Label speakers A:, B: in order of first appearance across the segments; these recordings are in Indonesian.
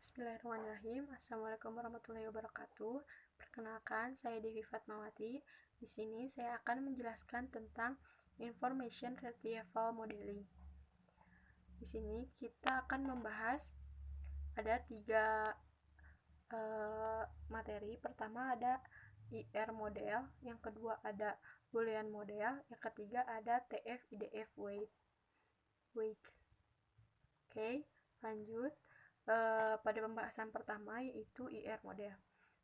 A: Bismillahirrahmanirrahim. Assalamualaikum warahmatullahi wabarakatuh. Perkenalkan, saya Devi Fatmawati. Di sini saya akan menjelaskan tentang Information Retrieval Modeling. Di sini kita akan membahas ada tiga materi. Pertama ada IR model, yang kedua ada Boolean model, yang ketiga ada TF, IDF, weight. Oke, lanjut. Pada pembahasan pertama yaitu IR model.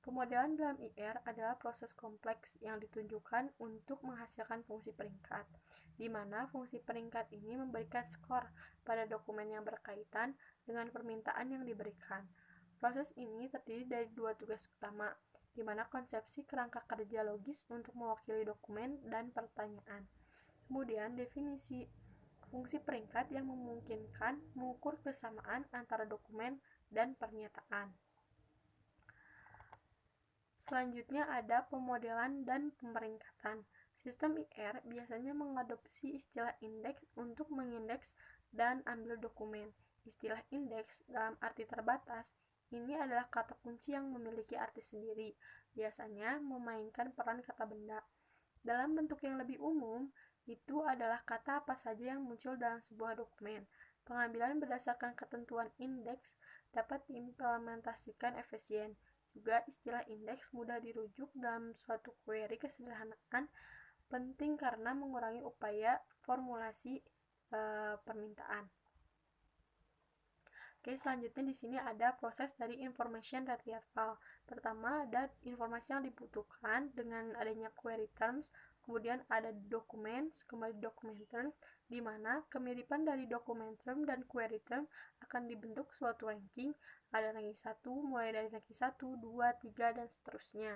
A: Pemodelan dalam IR adalah proses kompleks yang ditunjukkan untuk menghasilkan fungsi peringkat, di mana fungsi peringkat ini memberikan skor pada dokumen yang berkaitan dengan permintaan yang diberikan. Proses ini terdiri dari dua tugas utama, di mana konsepsi kerangka kerja logis untuk mewakili dokumen dan pertanyaan. Kemudian definisi fungsi peringkat yang memungkinkan mengukur kesamaan antara dokumen dan pernyataan. Selanjutnya ada pemodelan dan pemeringkatan. Sistem IR biasanya mengadopsi istilah indeks untuk mengindeks dan ambil dokumen. Istilah indeks dalam arti terbatas ini adalah kata kunci yang memiliki arti sendiri, biasanya memainkan peran kata benda. Dalam bentuk yang lebih umum, itu adalah kata apa saja yang muncul dalam sebuah dokumen. Pengambilan berdasarkan ketentuan indeks dapat diimplementasikan efisien. Juga istilah indeks mudah dirujuk dalam suatu query kesederhanaan, penting karena mengurangi upaya formulasi permintaan. Oke, selanjutnya di sini ada proses dari information retrieval. Pertama ada informasi yang dibutuhkan dengan adanya query terms, kemudian ada documents, kembali document term, di mana kemiripan dari document term dan query term akan dibentuk suatu ranking. Ada ranking 1, mulai dari ranking 1, 2, 3, dan seterusnya.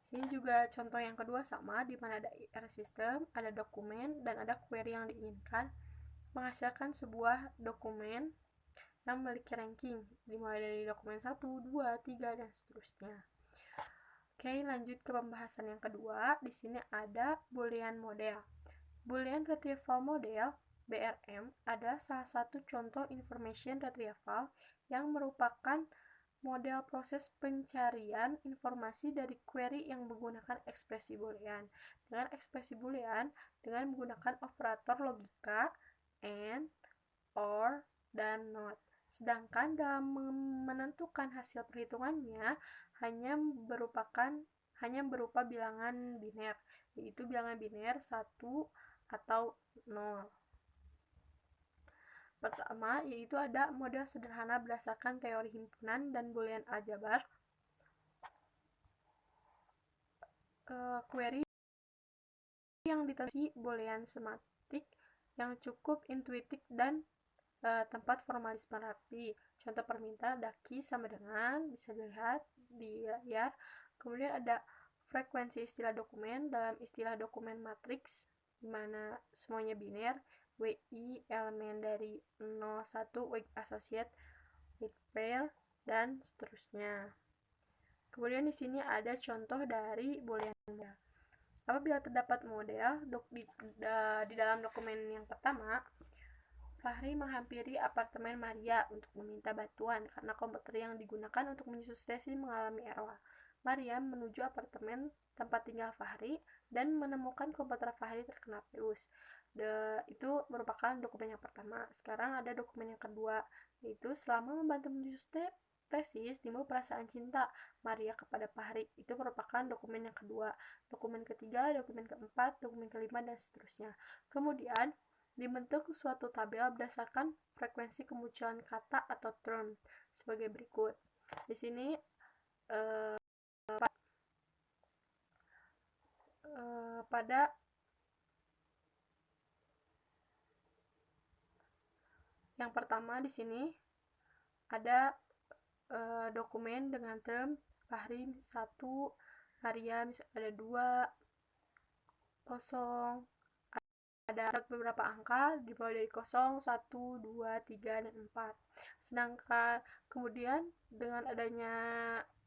A: Sini juga contoh yang kedua sama, di mana ada IR system, ada dokumen, dan ada query yang diinginkan, menghasilkan sebuah dokumen yang memiliki ranking, dimulai dari dokumen 1, 2, 3, dan seterusnya. Oke, lanjut ke pembahasan yang kedua. Di sini ada Boolean model. Boolean retrieval model (BRM) adalah salah satu contoh information retrieval yang merupakan model proses pencarian informasi dari query yang menggunakan ekspresi Boolean. Dengan ekspresi Boolean, dengan menggunakan operator logika and, or, dan not. Sedangkan dalam menentukan hasil perhitungannya hanya berupa bilangan biner, yaitu bilangan biner 1 atau 0. Pertama, yaitu ada model sederhana berdasarkan teori himpunan dan Boolean aljabar. Query yang ditentukan Boolean semantik yang cukup intuitif dan tempat formalisme rapi. Contoh permintaan daki sama dengan, bisa dilihat di layar. Kemudian ada frekuensi istilah dokumen dalam istilah dokumen matriks, di mana semuanya biner, WI elemen dari 0, 1, weak associate, weak pair, dan seterusnya. Kemudian di sini ada contoh dari Boolean model. Apabila terdapat model di dalam dokumen yang pertama, Fahri menghampiri apartemen Maria untuk meminta bantuan karena komputer yang digunakan untuk menyusun sesi mengalami error. Maria menuju apartemen tempat tinggal Fahri dan menemukan komputer Fahri terkena virus. Itu merupakan dokumen yang pertama. Sekarang ada dokumen yang kedua, yaitu selama membantu menyusun tesis timbul perasaan cinta Maria kepada Fahri. Itu merupakan dokumen yang kedua. Dokumen ketiga, dokumen keempat, dokumen kelima, dan seterusnya. Kemudian dibentuk suatu tabel berdasarkan frekuensi kemunculan kata atau term sebagai berikut. Di sini pada yang pertama di sini ada dokumen dengan term Fahri 1, Maria ada 2, 0, ada beberapa angka dimulai dari 0, 1, 2, 3, dan 4. Sedangkan kemudian dengan adanya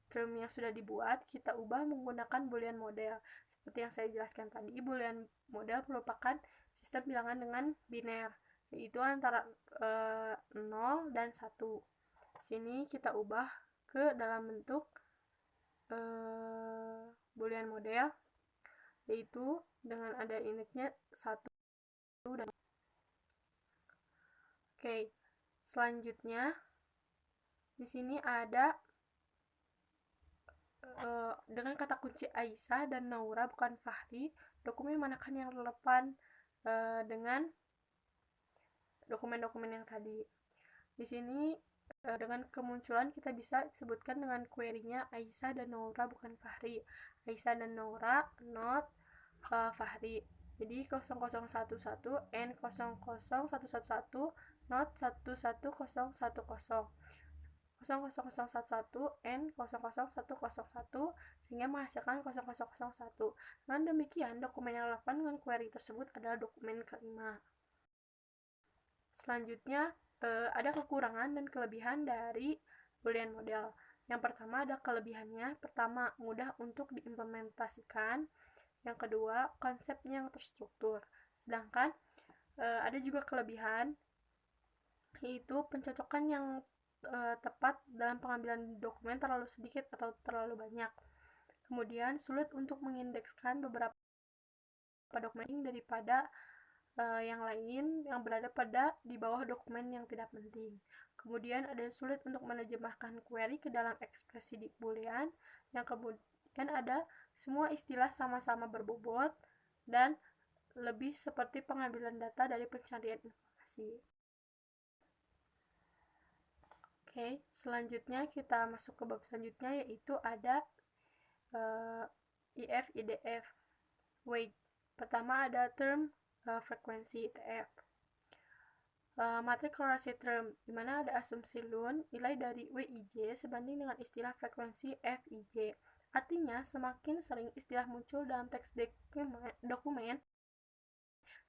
A: term yang sudah dibuat, kita ubah menggunakan Boolean model. Seperti yang saya jelaskan tadi, Boolean model merupakan sistem bilangan dengan biner, yaitu antara 0 dan 1. Sini kita ubah ke dalam bentuk boolean model, yaitu dengan ada initnya 1 dan Oke, selanjutnya di sini ada dengan kata kunci Aisyah dan Naura bukan Fahri, dokumen manakah yang relevan dengan dokumen-dokumen yang tadi. Di sini dengan kemunculan kita bisa sebutkan dengan query-nya Aisyah dan Naura bukan Fahri. Aisyah dan Naura not Fahri. Jadi 0011 N 00111 not 11010 00011 N 00101 sehingga menghasilkan 0001. Dengan demikian, dokumen yang relevan dengan query tersebut adalah dokumen kelima. Selanjutnya, ada kekurangan dan kelebihan dari boolean model. Yang pertama ada kelebihannya. Pertama, mudah untuk diimplementasikan. Yang kedua, konsepnya yang terstruktur. Sedangkan ada juga kelebihan, yaitu pencocokan yang tepat dalam pengambilan dokumen terlalu sedikit atau terlalu banyak. Kemudian sulit untuk mengindekskan beberapa dokumen daripada yang lain yang berada di bawah dokumen yang tidak penting. Kemudian ada sulit untuk menerjemahkan query ke dalam ekspresi di boolean. Yang kemudian ada semua istilah sama-sama berbobot dan lebih seperti pengambilan data dari pencarian informasi. Oke, selanjutnya kita masuk ke bab selanjutnya, yaitu ada IF, IDF, weight. Pertama ada term frekuensi TF. Matrik korelasi term, di mana ada asumsi Lund, nilai dari WIJ sebanding dengan istilah frekuensi FIJ. Artinya, semakin sering istilah muncul dalam teks dokumen,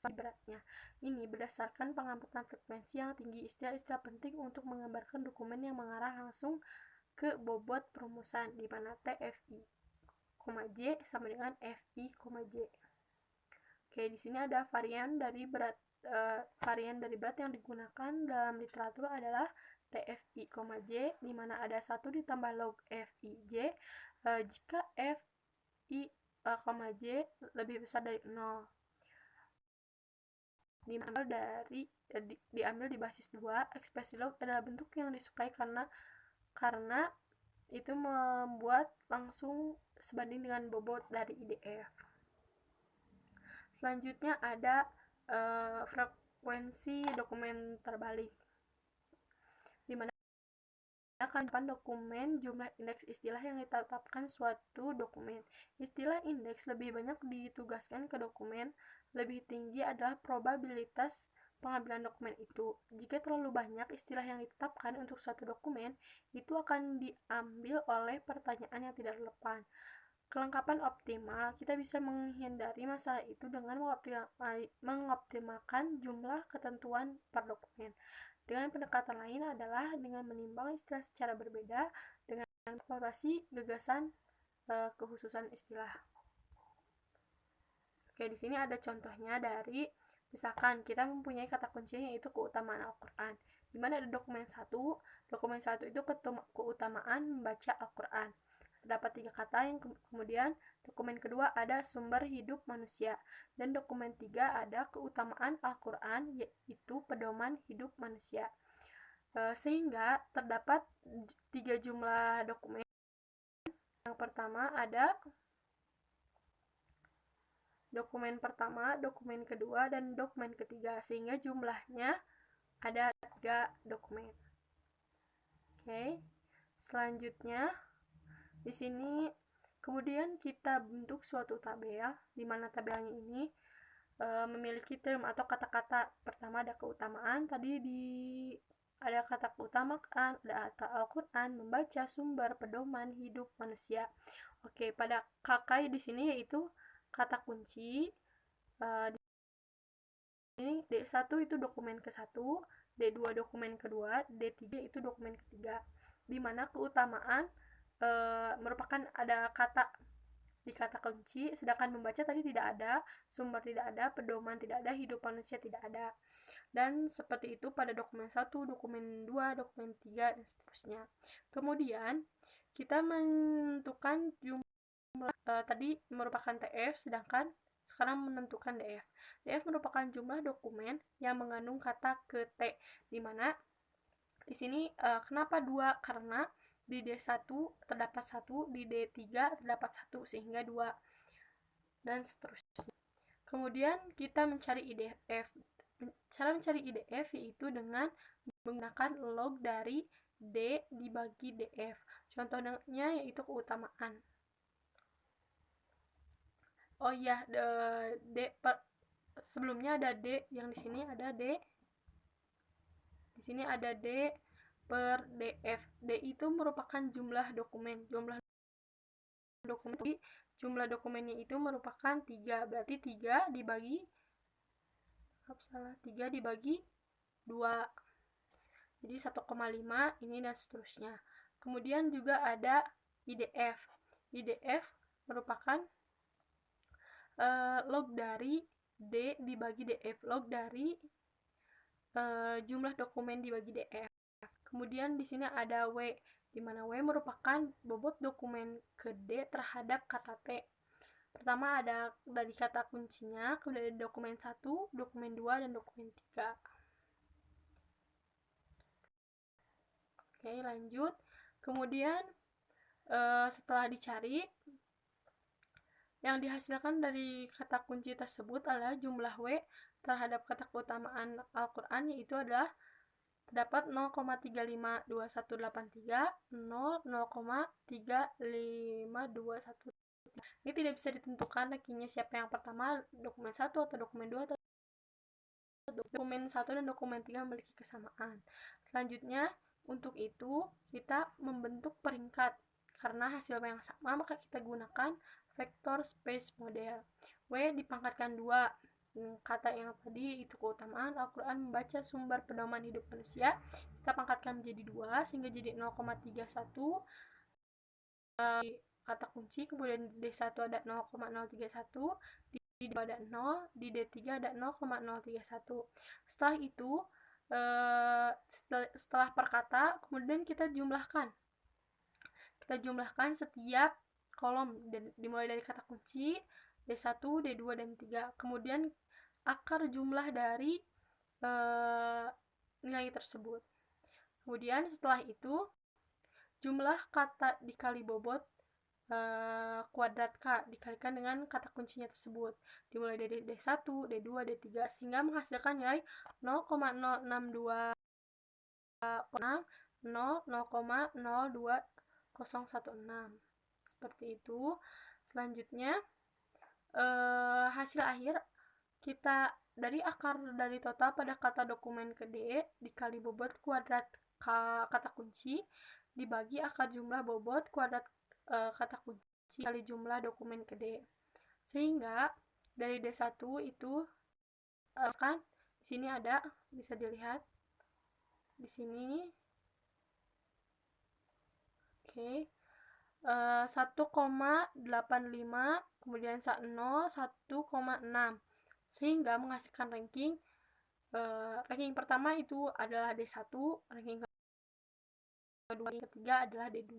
A: beratnya. Ini berdasarkan pengamatan frekuensi yang tinggi istilah-istilah penting untuk menggambarkan dokumen yang mengarah langsung ke bobot perumusan, di mana TFI, J sama dengan FI, J. Oke, di sini ada varian dari berat yang digunakan dalam literatur adalah TFI, J, di mana ada 1 ditambah log FIJ jika FI, J lebih besar dari 0. Diambil di basis 2. Ekspresi log adalah bentuk yang disukai karena itu membuat langsung sebanding dengan bobot dari IDF. Selanjutnya ada frekuensi dokumen terbalik, di mana akan dokumen jumlah indeks istilah yang ditetapkan suatu dokumen. Istilah indeks lebih banyak ditugaskan ke dokumen, lebih tinggi adalah probabilitas pengambilan dokumen itu. Jika terlalu banyak istilah yang ditetapkan untuk suatu dokumen, itu akan diambil oleh pertanyaan yang tidak relevan. Kelengkapan optimal, kita bisa menghindari masalah itu dengan mengoptimalkan jumlah ketentuan per dokumen. Dengan pendekatan lain adalah dengan menimbang istilah secara berbeda dengan eksplorasi gagasan kekhususan istilah. Oke, di sini ada contohnya dari misalkan kita mempunyai kata kuncinya yaitu keutamaan Al-Quran. Di mana ada dokumen 1. Dokumen 1 itu keutamaan membaca Al-Quran. Terdapat 3 kata yang kemudian dokumen kedua ada sumber hidup manusia. Dan dokumen 3 ada keutamaan Al-Quran yaitu pedoman hidup manusia. Sehingga terdapat 3 jumlah dokumen. Yang pertama ada dokumen pertama, dokumen kedua, dan dokumen ketiga. Sehingga jumlahnya ada 3 dokumen. Oke. Selanjutnya di sini kemudian kita bentuk suatu tabel, di mana tabelnya ini memiliki term atau kata-kata. Pertama ada keutamaan, tadi ada kata keutamaan, ada kata Al-Quran, membaca, sumber, pedoman, hidup, manusia. Oke, pada KK di sini yaitu kata kunci. Ini D1 itu dokumen ke-1, D2 dokumen kedua, D3 itu dokumen ketiga. Di mana keutamaan merupakan ada kata di kata kunci, sedangkan membaca tadi tidak ada, sumber tidak ada, pedoman tidak ada, hidup manusia tidak ada. Dan seperti itu pada dokumen 1, dokumen 2, dokumen 3, dan seterusnya. Kemudian kita menentukan jumlah tadi merupakan TF, sedangkan sekarang menentukan DF. DF merupakan jumlah dokumen yang mengandung kata ke T, di mana di sini kenapa 2? Karena di D1 terdapat 1, di D3 terdapat 1, sehingga 2, dan seterusnya. Kemudian kita mencari IDF. Cara mencari IDF yaitu dengan menggunakan log dari D dibagi DF. Contohnya yaitu keutamaan. Oh iya, sebelumnya ada D, yang di sini ada D. Di sini ada D per DF. D itu merupakan jumlah dokumen. Jumlah dokumennya itu merupakan 3. Berarti 3 dibagi 2. Jadi 1,5 ini dan seterusnya. Kemudian juga ada IDF. IDF merupakan log dari D dibagi DF. Log dari jumlah dokumen dibagi DF. Kemudian di sini ada W, di mana W merupakan bobot dokumen ke D terhadap kata T. Pertama ada dari kata kuncinya, kemudian ada dokumen 1, dokumen 2, dan dokumen 3. Oke, lanjut. Kemudian setelah dicari, yang dihasilkan dari kata kunci tersebut adalah jumlah W terhadap kata keutamaan Al-Quran, yaitu adalah terdapat 0,352183, 0,35213. Ini tidak bisa ditentukan rankingnya siapa yang pertama, dokumen 1 atau dokumen 2 atau dokumen 1 dan dokumen 3 memiliki kesamaan. Selanjutnya, untuk itu kita membentuk peringkat. Karena hasil yang sama, maka kita gunakan vector space model. W dipangkatkan 2. Kata yang tadi itu keutamaan Al-Quran membaca sumber pedoman hidup manusia, kita pangkatkan menjadi 2 sehingga jadi 0,31 kata kunci. Kemudian di D1 ada 0,031, di D2 ada 0, di D3 ada 0,031. Setelah itu setelah per kata, kemudian kita jumlahkan setiap kolom, dimulai dari kata kunci D1, D2, dan 3. Kemudian akar jumlah dari nilai tersebut. Kemudian setelah itu jumlah kata dikali bobot kuadrat K dikalikan dengan kata kuncinya tersebut, dimulai dari D1, D2, D3, sehingga menghasilkan nilai 0,0626 0,02016. Seperti itu. Selanjutnya hasil akhir kita dari akar dari total pada kata dokumen ke D dikali bobot kuadrat kata kunci dibagi akar jumlah bobot kuadrat kata kunci kali jumlah dokumen ke D, sehingga dari D1 itu kan di sini ada, bisa dilihat di sini. Oke. 1,85, kemudian 0, 1,6, sehingga menghasilkan ranking pertama itu adalah D1, ranking kedua, ketiga adalah D2.